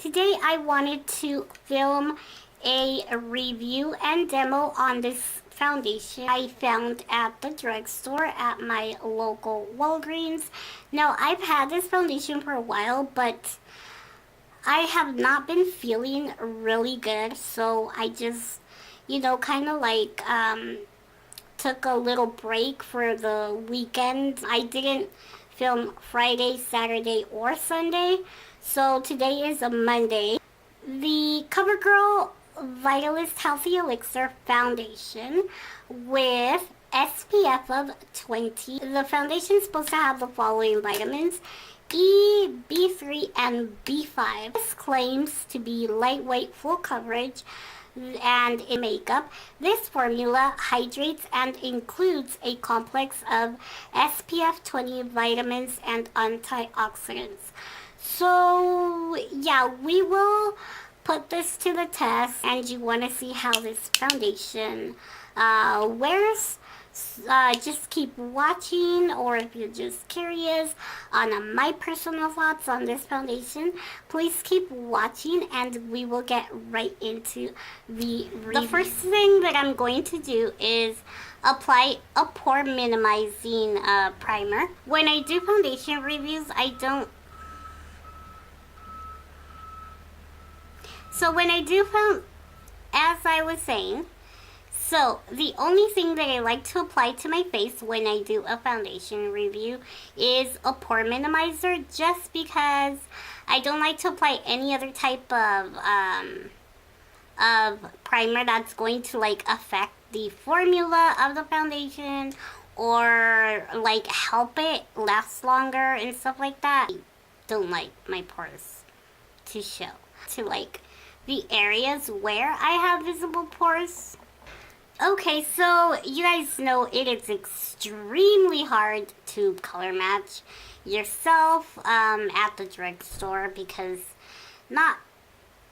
Today I wanted to film a review and demo on this foundation I found at the drugstore at my local Walgreens. Now, I've had this foundation for a while, but I have not been feeling really good, so I just, kind of like took a little break for the weekend. I didn't film Friday, Saturday, or Sunday, so today is a Monday. The COVERGIRL Vitalist Healthy Elixir Foundation with SPF of 20. The foundation is supposed to have the following vitamins: E, B3, and B5. This claims to be lightweight, full coverage, and in makeup. This formula hydrates and includes a complex of SPF 20 vitamins and antioxidants. So yeah, we will put this to the test, and you want to see how this foundation wears. Just keep watching, or if you're just curious on my personal thoughts on this foundation, please keep watching and we will get right into the review. The first thing that I'm going to do is apply a pore minimizing primer. When I do foundation reviews, as I was saying, so the only thing that I like to apply to my face when I do a foundation review is a pore minimizer, just because I don't like to apply any other type of primer that's going to like affect the formula of the foundation or like help it last longer and stuff like that. I don't like my pores to show to like the areas where I have visible pores. Okay, so you guys know it is extremely hard to color match yourself at the drugstore, because not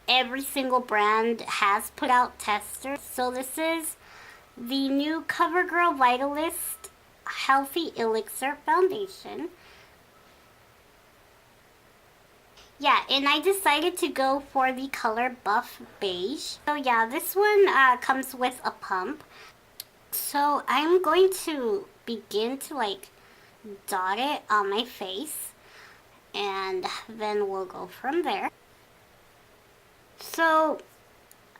every single brand has put out testers. So this is the new COVERGIRL Vitalist Healthy Elixir Foundation. Yeah, and I decided to go for the color Buff Beige. So yeah, this one comes with a pump. So I'm going to begin to like dot it on my face, and then we'll go from there. So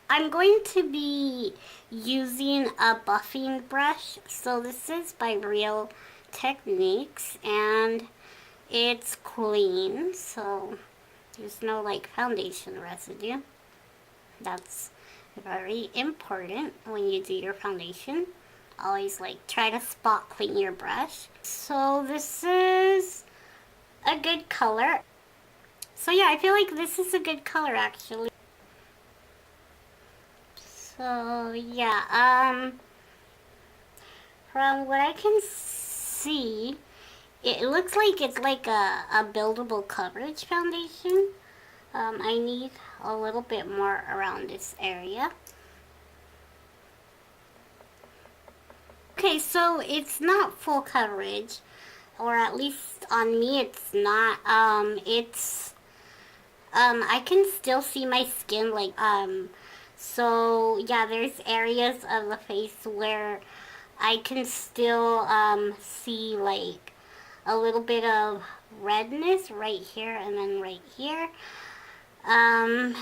I'm going to be using a buffing brush. So this is by Real Techniques, and it's clean, so there's no like foundation residue. That's very important when you do your foundation. Always like try to spot clean your brush. So this is a good color. So yeah, I feel like this is a good color actually. So yeah, from what I can see, it looks like it's like a buildable coverage foundation. I need a little bit more around this area. Okay, so it's not full coverage, or at least on me it's not. I can still see my skin, like, so yeah, there's areas of the face where I can still see like a little bit of redness right here and then right here. And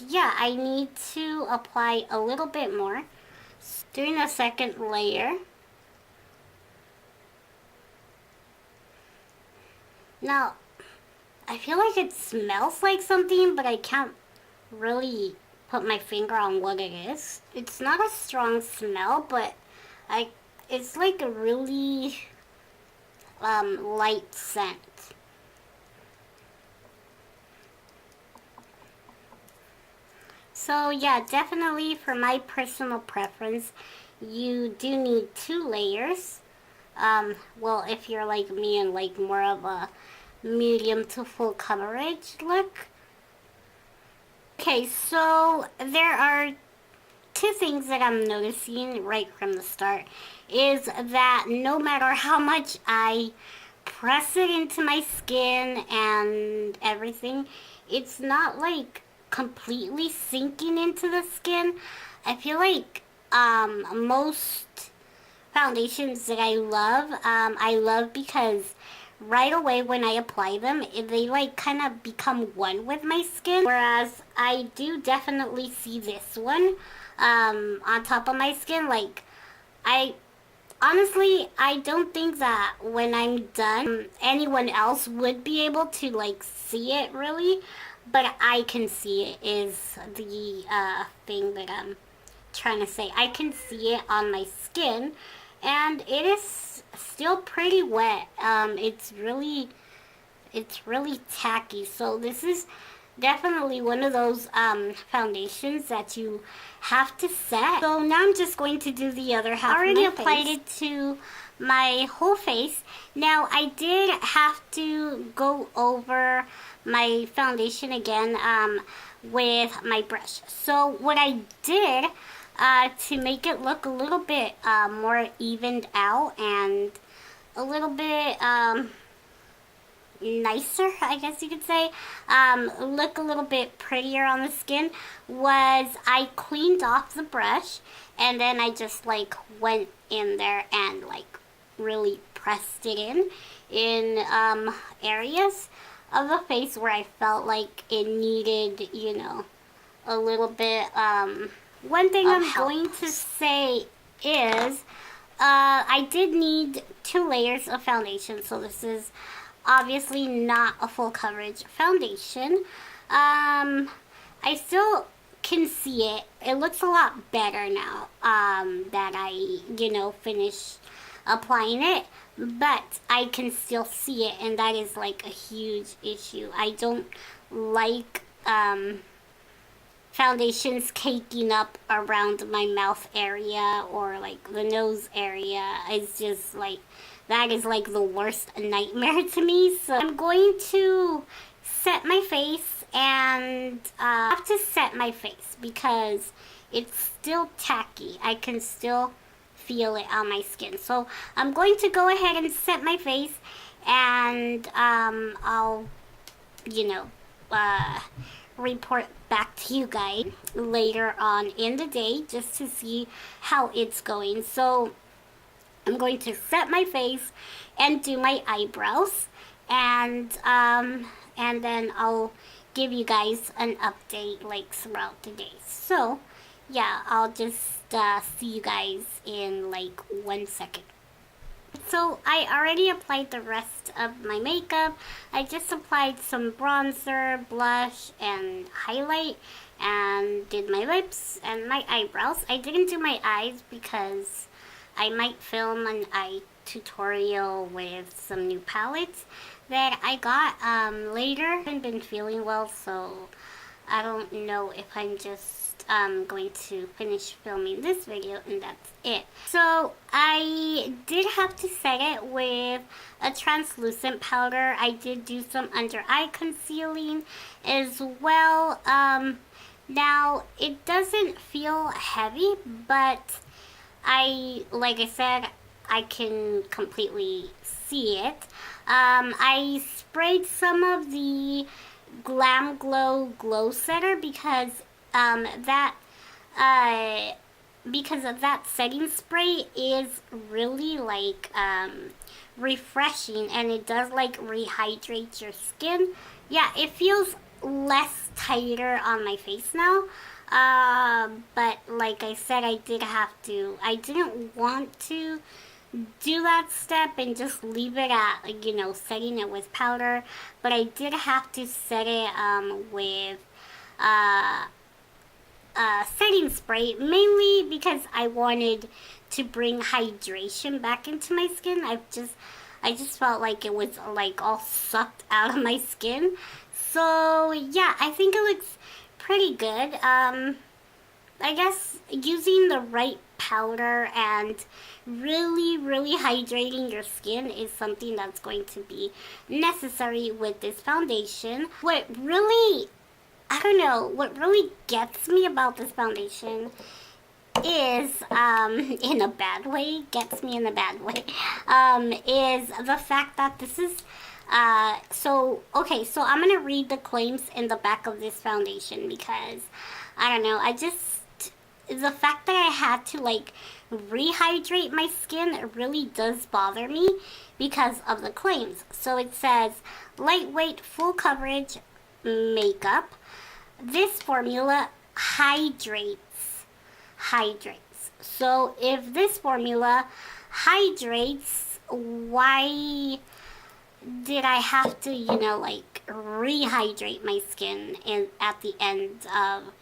yeah, I need to apply a little bit more. Doing a second layer. Now, I feel like it smells like something, but I can't really put my finger on what it is. It's not a strong smell, but it's like a really light scent. So yeah, definitely for my personal preference, you do need 2 layers. Well, if you're like me and like more of a medium to full coverage look. Okay, so there are 2 things that I'm noticing right from the start, is that no matter how much I press it into my skin and everything, it's not like completely sinking into the skin. I feel like most foundations that I love because right away when I apply them, they like kind of become one with my skin. Whereas I do definitely see this one on top of my skin. Like, I honestly, I don't think that when I'm done, anyone else would be able to like see it really, but I can see it is the thing that I'm trying to say. I can see it on my skin, and it is still pretty wet. It's really tacky. So this is definitely one of those foundations that you have to set. So now I'm just going to do the other half. I already applied it to my whole face. Now I did have to go over my foundation again with my brush. So what I did to make it look a little bit more evened out and a little bit nicer, I guess you could say, look a little bit prettier on the skin, was I cleaned off the brush and then I just like went in there and like really pressed it in areas of the face where I felt like it needed, you know, a little bit. One thing I'm going to say is I did need 2 layers of foundation, so this is obviously not a full coverage foundation. I still can see it. It looks a lot better now that I, you know, finished applying it, but I can still see it, and that is like a huge issue. I don't like foundations caking up around my mouth area or like the nose area. It's just like, that is like the worst nightmare to me. So I'm going to set my face, and I have to set my face because it's still tacky. I can still feel it on my skin. So I'm going to go ahead and set my face, and I'll, you know, report back to you guys later on in the day just to see how it's going. So I'm going to set my face and do my eyebrows, and then I'll give you guys an update like throughout the day. So yeah, I'll just see you guys in like 1 second. So I already applied the rest of my makeup. I just applied some bronzer, blush, and highlight, and did my lips and my eyebrows. I didn't do my eyes because I might film an eye tutorial with some new palettes that I got later. I haven't been feeling well, so I don't know if I'm just going to finish filming this video and that's it. So I did have to set it with a translucent powder. I did do some under eye concealing as well. Now it doesn't feel heavy, but like I said, I can completely see it. I sprayed some of the Glam Glow Glow Setter because because of that setting spray is really like refreshing, and it does like rehydrate your skin. Yeah, it feels less tighter on my face now. But like I said, I didn't want to do that step and just leave it at, you know, setting it with powder, but I did have to set it with setting spray, mainly because I wanted to bring hydration back into my skin. I just felt like it was like all sucked out of my skin. So yeah, I think it looks pretty good. I guess using the right powder and really hydrating your skin is something that's going to be necessary with this foundation. What really gets me about this foundation is, in a bad way, is the fact that this is So I'm gonna read the claims in the back of this foundation because I don't know. The fact that I had to like rehydrate my skin really does bother me because of the claims. So it says lightweight, full coverage makeup. This formula hydrates. So if this formula hydrates, why did I have to, like rehydrate my skin at the end of,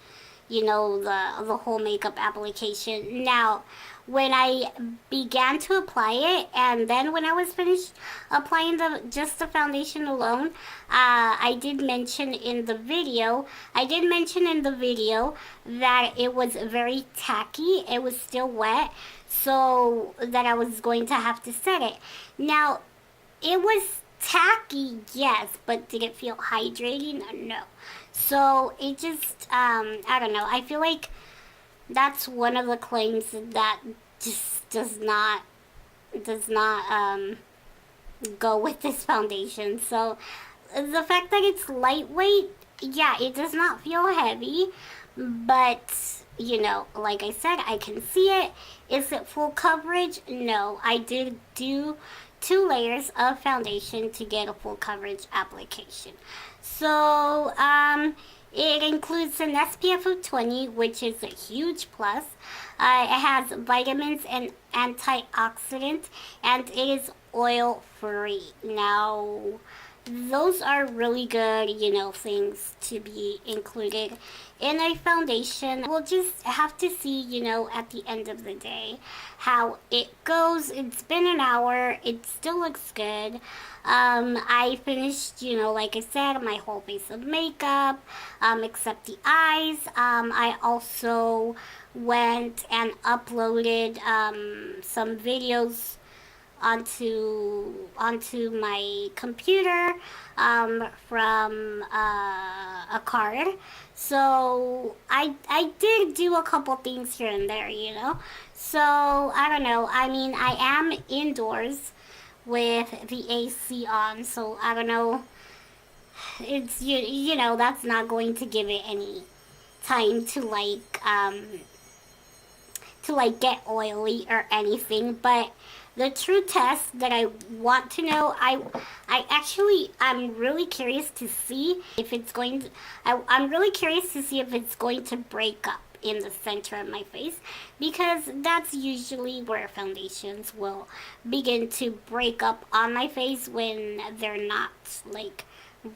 the whole makeup application? Now, when I began to apply it, and then when I was finished applying just the foundation alone, I did mention in the video that it was very tacky. It was still wet, so that I was going to have to set it. Now, it was tacky, yes, but did it feel hydrating? No. So it just, I don't know. I feel like that's one of the claims that just does not go with this foundation. So the fact that it's lightweight, yeah, it does not feel heavy, but like I said, I can see it. Is it full coverage? No, I did do 2 layers of foundation to get a full coverage application. So it includes an SPF of 20, which is a huge plus. It has vitamins and antioxidants, and it is oil free. Now, those are really good, things to be included in a foundation. We'll just have to see, at the end of the day how it goes. It's been an hour. It still looks good. I finished, like I said, my whole face of makeup, except the eyes. I also went and uploaded some videos onto my computer from a card. So I did do a couple things here and there, So I don't know. I mean, I am indoors with the AC on, so I don't know. It's that's not going to give it any time to get oily or anything, but the true test that I want to know, I'm really curious to see if it's going to, I'm really curious to see if it's going to break up in the center of my face, because that's usually where foundations will begin to break up on my face when they're not like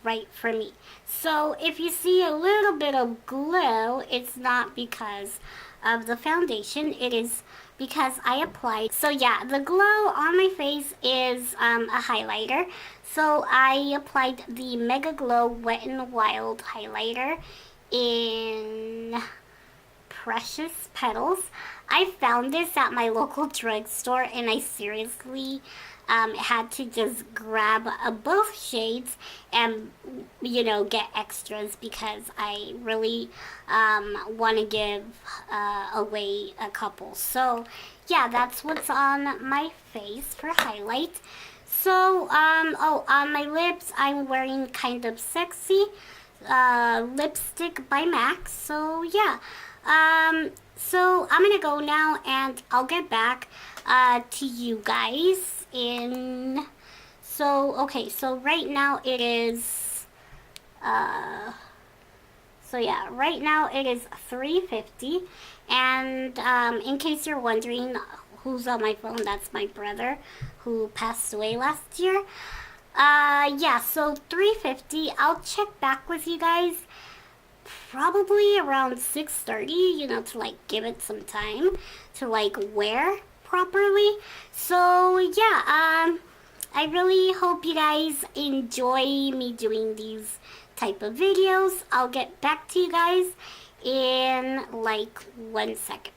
right for me. So if you see a little bit of glow, it's not because of the foundation, it is because I applied. So yeah, the glow on my face is a highlighter. So I applied the Mega Glow Wet n Wild highlighter in Precious Petals. I found this at my local drugstore, and I seriously had to just grab both shades and get extras because I really want to give away a couple. So yeah, that's what's on my face for highlight. So on my lips, I'm wearing Kind of Sexy lipstick by MAC. So yeah, so I'm gonna go now, and I'll get back to you guys in. So right now it is right now it is 3:50, and in case you're wondering who's on my phone, that's my brother who passed away last year. Yeah, so 3:50, I'll check back with you guys probably around 6:30, to like give it some time to like wear properly. So yeah, I really hope you guys enjoy me doing these type of videos. I'll get back to you guys in like 1 second.